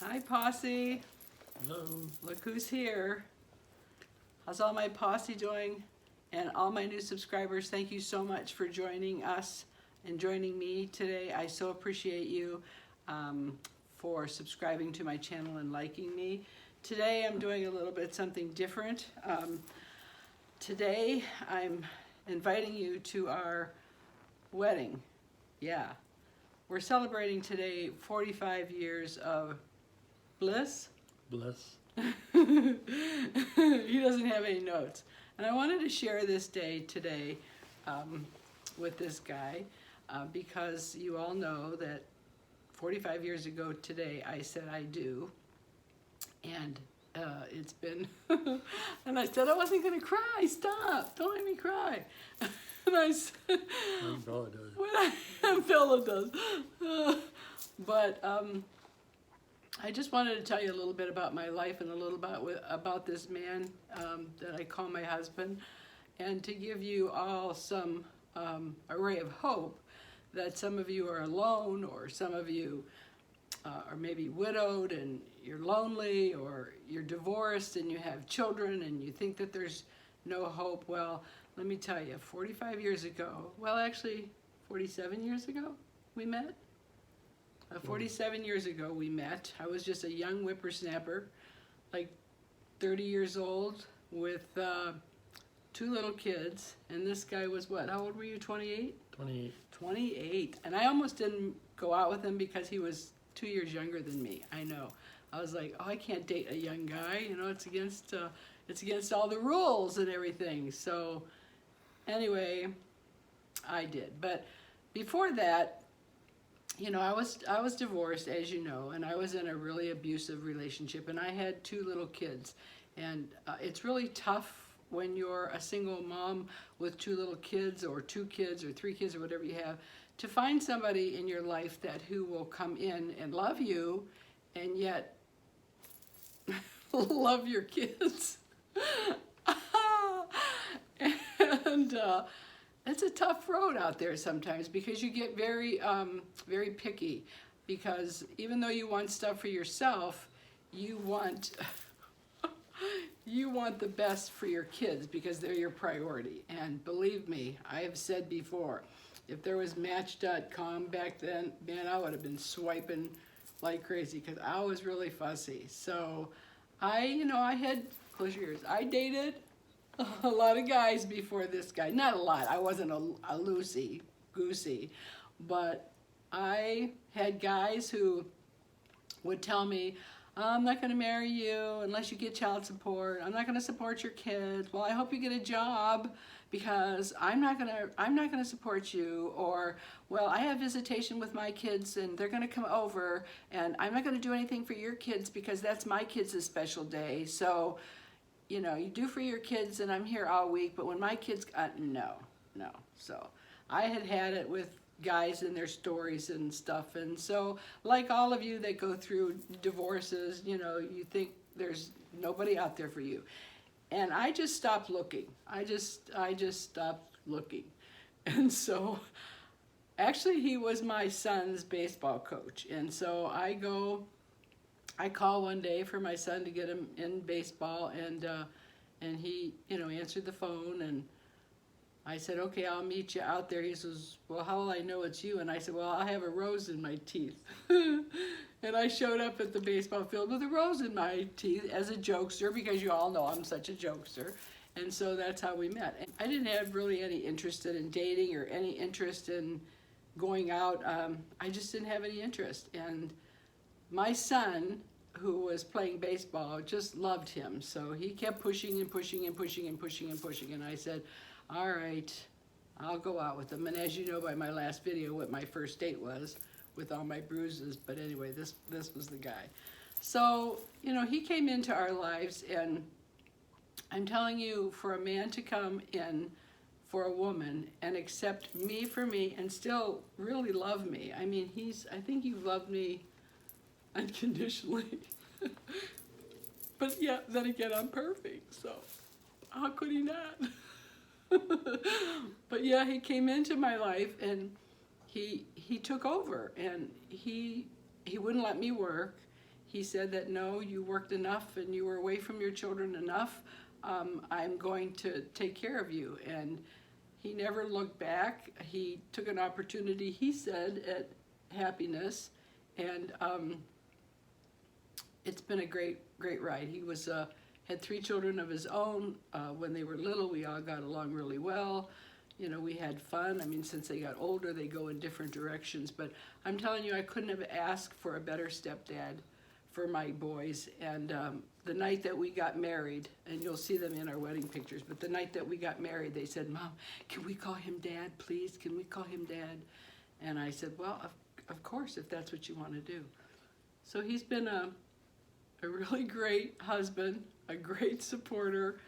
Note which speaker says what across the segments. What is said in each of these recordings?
Speaker 1: Hi, Posse.
Speaker 2: Hello.
Speaker 1: Look who's here. How's all my posse doing? And all my new subscribers, thank you so much for joining us and joining me today. I so appreciate you for subscribing to my channel and liking me. Today I'm doing a little bit something different. Today I'm inviting you to our wedding. Yeah, we're celebrating today 45 years of bliss.
Speaker 2: Bless.
Speaker 1: He doesn't have any notes. And I wanted to share this day today with this guy because you all know that 45 years ago today I said I do. And it's been, and I said I wasn't going to cry. Stop, don't make me cry. And I said,
Speaker 2: Bella does.
Speaker 1: when Bella does. But I just wanted to tell you a little bit about my life and a little about this man that I call my husband, and to give you all some array of hope that some of you are alone, or some of you are maybe widowed and you're lonely, or you're divorced and you have children and you think that there's no hope. Well, let me tell you, 45 years ago, well actually 47 years ago we met. 47 years ago we met. I was just a young whippersnapper, like 30 years old, with 2 little kids, and this guy was what? How old were you, 28?
Speaker 2: 28.
Speaker 1: 28. And I almost didn't go out with him because he was 2 years younger than me. I know. I was like, oh, I can't date a young guy. You know, it's against all the rules and everything. So anyway, I did. But before that, you know, I was divorced, as you know, and I was in a really abusive relationship, and I had 2 little kids. And it's really tough when you're a single mom with 2 little kids, or 2 kids, or 3 kids, or whatever you have, to find somebody in your life who will come in and love you, and yet love your kids. And it's a tough road out there sometimes, because you get very very picky, because even though you want stuff for yourself, you want the best for your kids, because they're your priority. And believe me, I have said before, if there was Match.com back then, man, I would have been swiping like crazy, because I was really fussy. So I had, close your ears, I dated a lot of guys before this guy. Not a lot, I wasn't a loosey-goosey, but I had guys who would tell me, I'm not going to marry you unless you get child support. I'm not going to support your kids. Well, I hope you get a job, because I'm not going to support you. Or, well, I have visitation with my kids and they're going to come over, and I'm not going to do anything for your kids because that's my kids' special day. So, you know, you do for your kids and I'm here all week, but when my kids, no. So I had it with guys and their stories and stuff. And so, like all of you that go through divorces, you know, you think there's nobody out there for you. And I just stopped looking. I just stopped looking. And so, actually, he was my son's baseball coach. And so I call one day for my son to get him in baseball, and he, you know, answered the phone, and I said, okay, I'll meet you out there. He says, well, how will I know it's you? And I said, well, I have a rose in my teeth. And I showed up at the baseball field with a rose in my teeth as a jokester, because you all know I'm such a jokester. And so that's how we met. And I didn't have really any interest in dating or any interest in going out. I just didn't have any interest. And my son, who was playing baseball, just loved him. So he kept pushing and pushing and pushing and pushing and pushing. And I said, all right, I'll go out with him. And as you know by my last video, what my first date was, with all my bruises. But anyway, this was the guy. So, you know, he came into our lives, and I'm telling you, for a man to come in for a woman and accept me for me and still really love me. I mean, I think you loved me unconditionally. But yeah, then again, I'm perfect, so how could he not? But yeah, he came into my life, and he took over, and he wouldn't let me work. he said that, no, you worked enough and you were away from your children enough. I'm going to take care of you. And he never looked back. He took an opportunity, he said, at happiness. And it's been a great ride. He was had 3 children of his own. When they were little, we all got along really well. You know, we had fun. I mean, since they got older, they go in different directions. But I'm telling you, I couldn't have asked for a better stepdad for my boys. And the night that we got married, and you'll see them in our wedding pictures, but the night that we got married, they said, Mom, can we call him Dad, please? Can we call him Dad? And I said, well, of course, if that's what you want to do. So he's been a really great husband, a great supporter,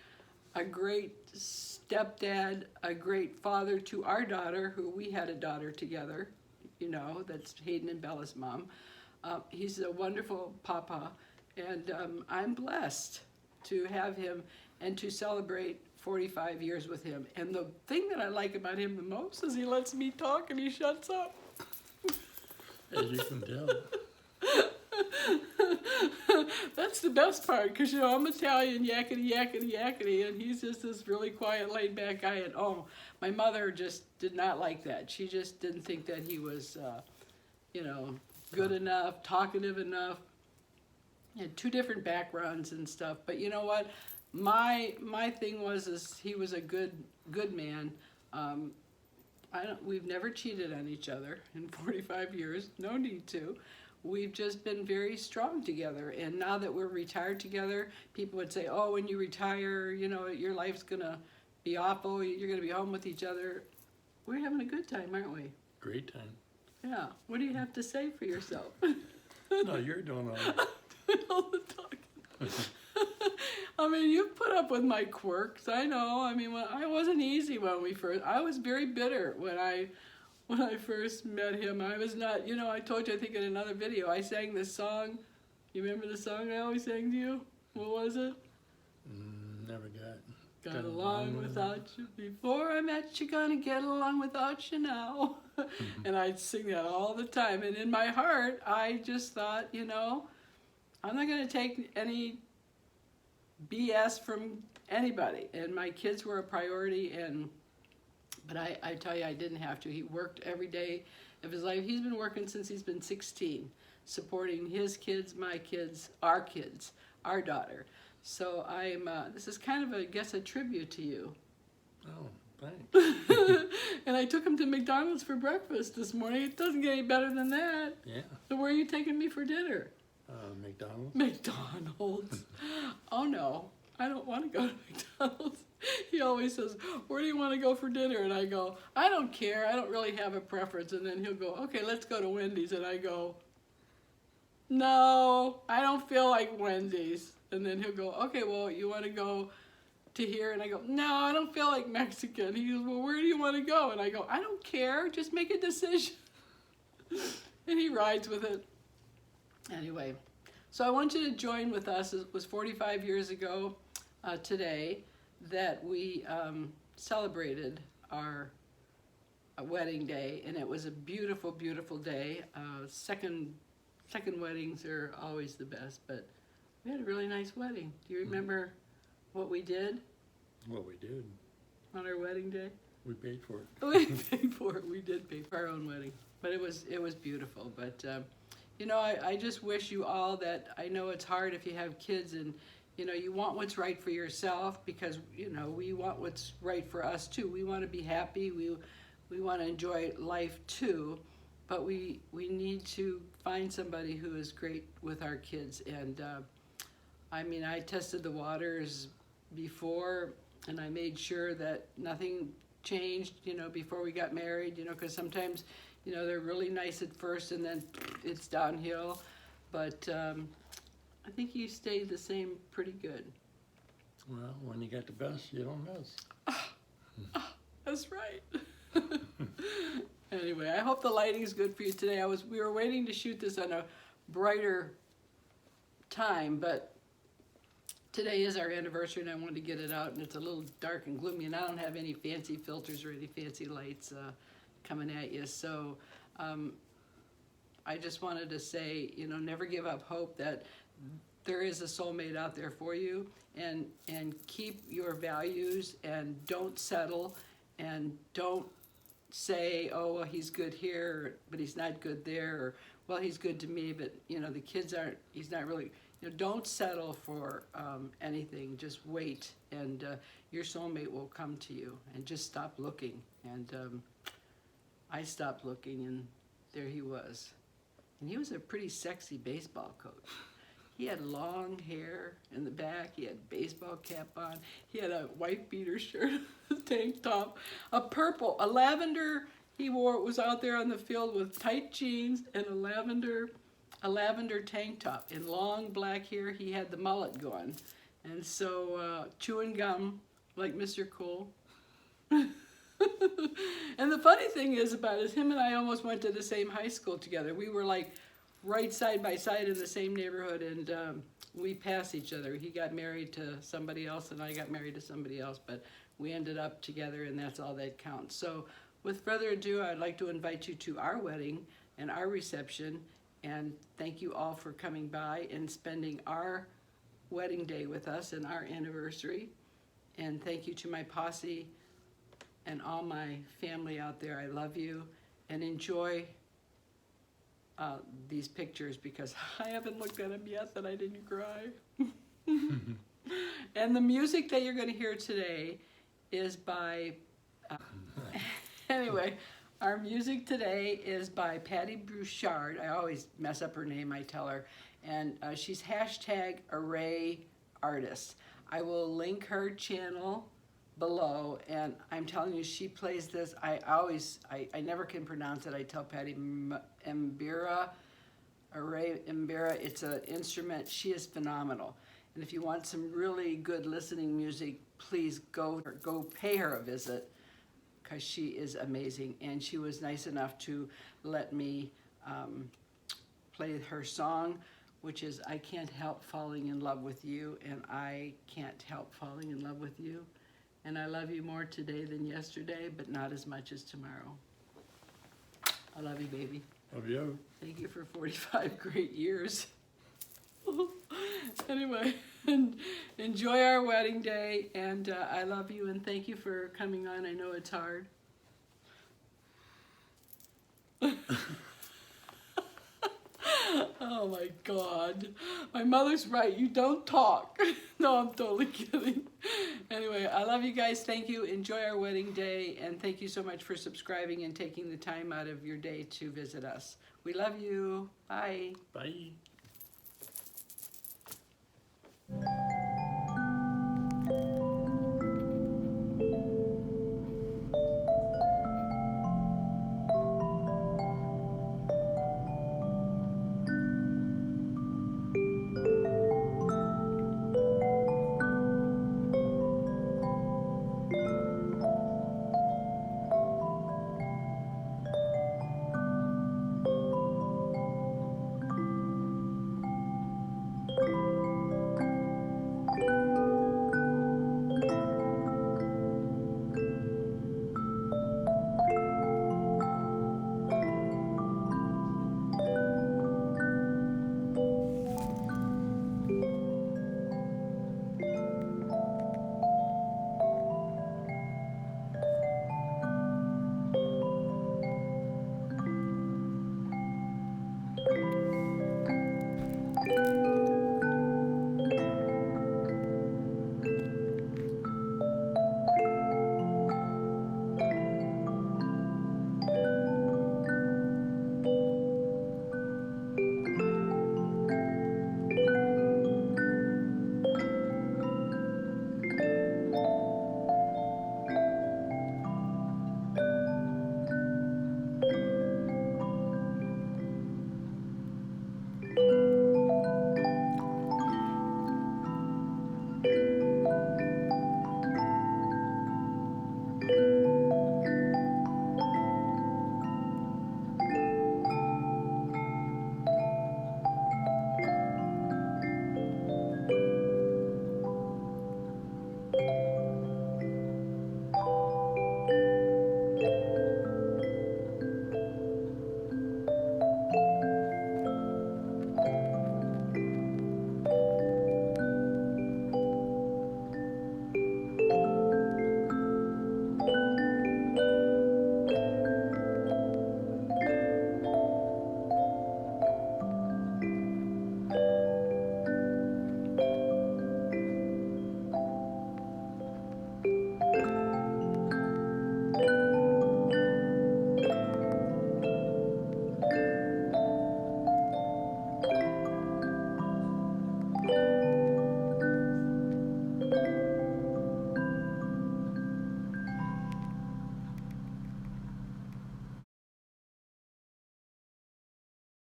Speaker 1: a great stepdad, a great father to our daughter, who we had a daughter together, you know, that's Hayden and Bella's mom. He's a wonderful papa, and I'm blessed to have him and to celebrate 45 years with him. And the thing that I like about him the most is he lets me talk and he shuts up.
Speaker 2: As you can tell.
Speaker 1: That's the best part, because, you know, I'm Italian, yakety, yakety, yakety, and he's just this really quiet, laid-back guy. And, oh, my mother just did not like that. She just didn't think that he was, you know, good enough, talkative enough. He had 2 different backgrounds and stuff. But you know what? My thing is he was a good man. We've never cheated on each other in 45 years. No need to. We've just been very strong together. And now that we're retired together, people would say, oh, when you retire, you know, your life's going to be awful. You're going to be home with each other. We're having a good time, aren't we?
Speaker 2: Great time.
Speaker 1: Yeah. What do you have to say for yourself?
Speaker 2: No, you're doing all right.
Speaker 1: All the talking. I mean, you've put up with my quirks. I know. I mean, I wasn't easy when we first. I was very bitter when I first met him. I was not. You know, I told you, I think in another video, I sang this song. You remember the song I always sang to you? What was it?
Speaker 2: Never
Speaker 1: Got along without you before I met you, gonna get along without you now. And I'd sing that all the time. And in my heart, I just thought, you know, I'm not gonna take any BS from anybody. And my kids were a priority, but I tell you, I didn't have to. He worked every day of his life. He's been working since he's been 16, supporting his kids, my kids, our daughter. So this is kind of, I guess, a tribute to you.
Speaker 2: Oh, thanks.
Speaker 1: And I took him to McDonald's for breakfast this morning. It doesn't get any better than that.
Speaker 2: Yeah.
Speaker 1: So where are you taking me for dinner?
Speaker 2: McDonald's.
Speaker 1: McDonald's. Oh no, I don't want to go to McDonald's. He always says, where do you want to go for dinner? And I go, I don't care. I don't really have a preference. And then he'll go, okay, let's go to Wendy's. And I go, no, I don't feel like Wendy's. And then he'll go, okay, well, you want to go to here? And I go, no, I don't feel like Mexican. He goes, well, where do you want to go? And I go, I don't care. Just make a decision. And he rides with it. Anyway, so I want you to join with us. It was 45 years ago today that we celebrated our wedding day, and it was a beautiful, beautiful day. Second weddings are always the best, but we had a really nice wedding. Do you remember what we did?
Speaker 2: What we did.
Speaker 1: On our wedding day?
Speaker 2: We paid for it.
Speaker 1: We paid for it. We did pay for our own wedding, but it was beautiful. But you know, I just wish you all that. I know it's hard if you have kids, and you know, you want what's right for yourself, because you know, we want what's right for us too. We want to be happy. We want to enjoy life too, but we need to find somebody who is great with our kids. And I mean, I tested the waters before, and I made sure that nothing changed, you know, before we got married, you know, because sometimes, you know, they're really nice at first and then it's downhill. But I think he stayed the same pretty good.
Speaker 2: Well, when you got the best, you don't miss.
Speaker 1: That's right. Anyway, I hope the lighting's good for you today. We were waiting to shoot this on a brighter time, but today is our anniversary and I wanted to get it out, and it's a little dark and gloomy, and I don't have any fancy filters or any fancy lights coming at you. So I just wanted to say, you know, never give up hope that there is a soulmate out there for you, and keep your values, and don't settle, and don't say, oh, well, he's good here, but he's not good there, or, well, he's good to me, but, you know, the kids aren't, he's not really, you know, don't settle for anything. Just wait, and your soulmate will come to you, and just stop looking. And I stopped looking, and there he was. And he was a pretty sexy baseball coach. He had long hair in the back. He had baseball cap on. He had a white beater shirt, a tank top, a lavender he wore. It was out there on the field with tight jeans and a lavender tank top. In long black hair, he had the mullet going. And so chewing gum like Mr. Cool. And the funny thing is about it, him and I almost went to the same high school together. We were like right side by side in the same neighborhood, and we passed each other. He got married to somebody else, and I got married to somebody else, but we ended up together, and that's all that counts. So with further ado, I'd like to invite you to our wedding and our reception, and thank you all for coming by and spending our wedding day with us and our anniversary. And thank you to my posse and all my family out there. I love you, and enjoy these pictures, because I haven't looked at them yet that I didn't cry. And the music that you're going to hear today is by, anyway, our music today is by Patti Bousard. I always mess up her name, I tell her. And she's #arrayartist. I will link her channel below, and I'm telling you, she plays this. I never can pronounce it. I tell Patti, Mbira, it's an instrument. She is phenomenal. And if you want some really good listening music, please go pay her a visit, because she is amazing. And she was nice enough to let me play her song, which is I Can't Help Falling in Love with You, and I can't help falling in love with you. And I love you more today than yesterday, but not as much as tomorrow. I love you, baby.
Speaker 2: Love you.
Speaker 1: Thank you for 45 great years. Anyway, enjoy our wedding day, and I love you, and thank you for coming on. I know it's hard. Oh my God. My mother's right. You don't talk. No, I'm totally kidding. Anyway, I love you guys. Thank you. Enjoy our wedding day. And thank you so much for subscribing and taking the time out of your day to visit us. We love you. Bye.
Speaker 2: Bye.